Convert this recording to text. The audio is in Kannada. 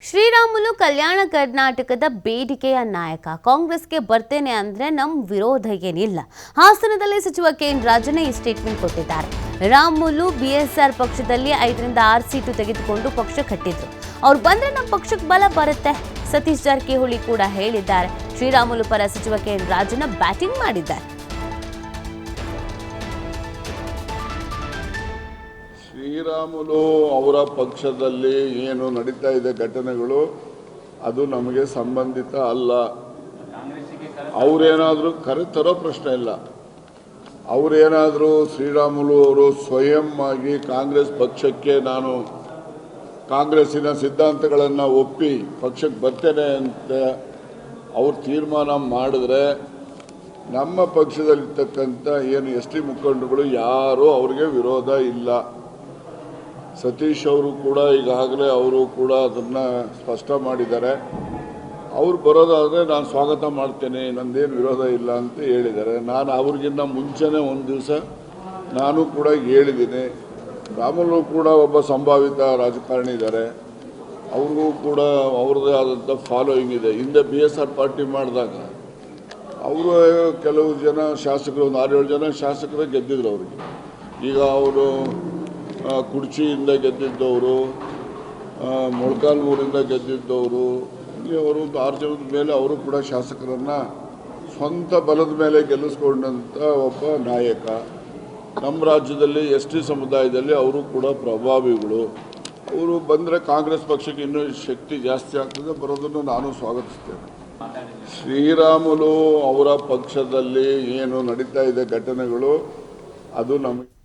ಶ್ರೀರಾಮುಲು ಕಲ್ಯಾಣ ಕರ್ನಾಟಕದ ಬೇಡಿಕೆಯ ನಾಯಕ. ಕಾಂಗ್ರೆಸ್ಗೆ ಬರ್ತೇನೆ ಅಂದ್ರೆ ನಮ್ಮ ವಿರೋಧ ಏನಿಲ್ಲ. ಹಾಸನದಲ್ಲಿ ಸಚಿವ ಕೆ.ಎನ್. ರಾಜಣ್ಣ ಈ ಸ್ಟೇಟ್ಮೆಂಟ್ ಕೊಟ್ಟಿದ್ದಾರೆ. ರಾಮುಲು ಬಿಎಸ್ಆರ್ ಪಕ್ಷದಲ್ಲಿ 5ರಿಂದ 6 ಸೀಟು ತೆಗೆದುಕೊಂಡು ಪಕ್ಷ ಕಟ್ಟಿದ್ರು. ಅವ್ರು ಬಂದ್ರೆ ನಮ್ಮ ಪಕ್ಷಕ್ಕೆ ಬಲ ಬರುತ್ತೆ. ಸತೀಶ್ ಜಾರಕಿಹೊಳಿ ಕೂಡ ಹೇಳಿದ್ದಾರೆ. ಶ್ರೀರಾಮುಲು ಪರ ಸಚಿವ ಕೆ.ಎನ್. ರಾಜಣ್ಣ ಬ್ಯಾಟಿಂಗ್ ಮಾಡಿದ್ದಾರೆ. ಶ್ರೀರಾಮುಲು ಅವರ ಪಕ್ಷದಲ್ಲಿ ಏನು ನಡೀತಾ ಇದೆ ಘಟನೆಗಳು ಅದು ನಮಗೆ ಸಂಬಂಧಿತ ಅಲ್ಲ. ಅವರೇನಾದರೂ ಕರೆತರೋ ಪ್ರಶ್ನೆ ಇಲ್ಲ. ಅವರೇನಾದರೂ ಶ್ರೀರಾಮುಲು ಅವರು ಸ್ವಯಂ ಆಗಿ ಕಾಂಗ್ರೆಸ್ ಪಕ್ಷಕ್ಕೆ ನಾನು ಕಾಂಗ್ರೆಸ್ಸಿನ ಸಿದ್ಧಾಂತಗಳನ್ನು ಒಪ್ಪಿ ಪಕ್ಷಕ್ಕೆ ಬರ್ತೇನೆ ಅಂತ ಅವ್ರು ತೀರ್ಮಾನ ಮಾಡಿದ್ರೆ ನಮ್ಮ ಪಕ್ಷದಲ್ಲಿರ್ತಕ್ಕಂಥ ಏನು ಎಸ್ ಟಿ ಮುಖಂಡರುಗಳು ಯಾರೂ ಅವ್ರಿಗೆ ವಿರೋಧ ಇಲ್ಲ. ಸತೀಶ್ ಅವರು ಕೂಡ ಈಗಾಗಲೇ ಅವರು ಕೂಡ ಅದನ್ನು ಸ್ಪಷ್ಟ ಮಾಡಿದ್ದಾರೆ. ಅವ್ರು ಬರೋದಾದರೆ ನಾನು ಸ್ವಾಗತ ಮಾಡ್ತೇನೆ, ನಂದೇನು ವಿರೋಧ ಇಲ್ಲ ಅಂತ ಹೇಳಿದ್ದಾರೆ. ನಾನು ಅವ್ರಿಗಿಂತ ಮುಂಚೆನೇ ಒಂದು ದಿವಸ ನಾನು ಕೂಡ ಹೇಳಿದ್ದೀನಿ. ರಾಮುಲು ಕೂಡ ಒಬ್ಬ ಸಂಭಾವಿತ ರಾಜಕಾರಣಿ ಇದ್ದಾರೆ. ಅವ್ರಿಗೂ ಕೂಡ ಅವ್ರದ್ದೇ ಆದಂಥ ಫಾಲೋಯಿಂಗ್ ಇದೆ. ಹಿಂದೆ BSR ಪಾರ್ಟಿ ಮಾಡಿದಾಗ ಅವರು ಕೆಲವು ಜನ ಶಾಸಕರು, ಒಂದು 6-7 ಜನ ಶಾಸಕರೇ ಗೆದ್ದಿದ್ರು ಅವ್ರಿಗೆ. ಈಗ ಅವರು ಕುಡ್ಚಿಯಿಂದ ಗೆದ್ದಿದ್ದವರು, ಮೊಳಕಾಲ್ಮೂರಿಂದ ಗೆದ್ದಿದ್ದವರು, ಅವರು ಒಂದು 6 ಜನದ ಮೇಲೆ ಅವರು ಕೂಡ ಶಾಸಕರನ್ನು ಸ್ವಂತ ಬಲದ ಮೇಲೆ ಗೆಲ್ಲಿಸ್ಕೊಂಡಂಥ ಒಬ್ಬ ನಾಯಕ. ನಮ್ಮ ರಾಜ್ಯದಲ್ಲಿ ಎಸ್ ಟಿ ಸಮುದಾಯದಲ್ಲಿ ಅವರು ಕೂಡ ಪ್ರಭಾವಿಗಳು. ಅವರು ಬಂದರೆ ಕಾಂಗ್ರೆಸ್ ಪಕ್ಷಕ್ಕೆ ಇನ್ನೂ ಶಕ್ತಿ ಜಾಸ್ತಿ ಆಗ್ತದೆ. ಬರೋದನ್ನು ನಾನು ಸ್ವಾಗತಿಸ್ತೇನೆ. ಶ್ರೀರಾಮುಲು ಅವರ ಪಕ್ಷದಲ್ಲಿ ಏನು ನಡೀತಾ ಇದೆ ಘಟನೆಗಳು ಅದು ನಮಗೆ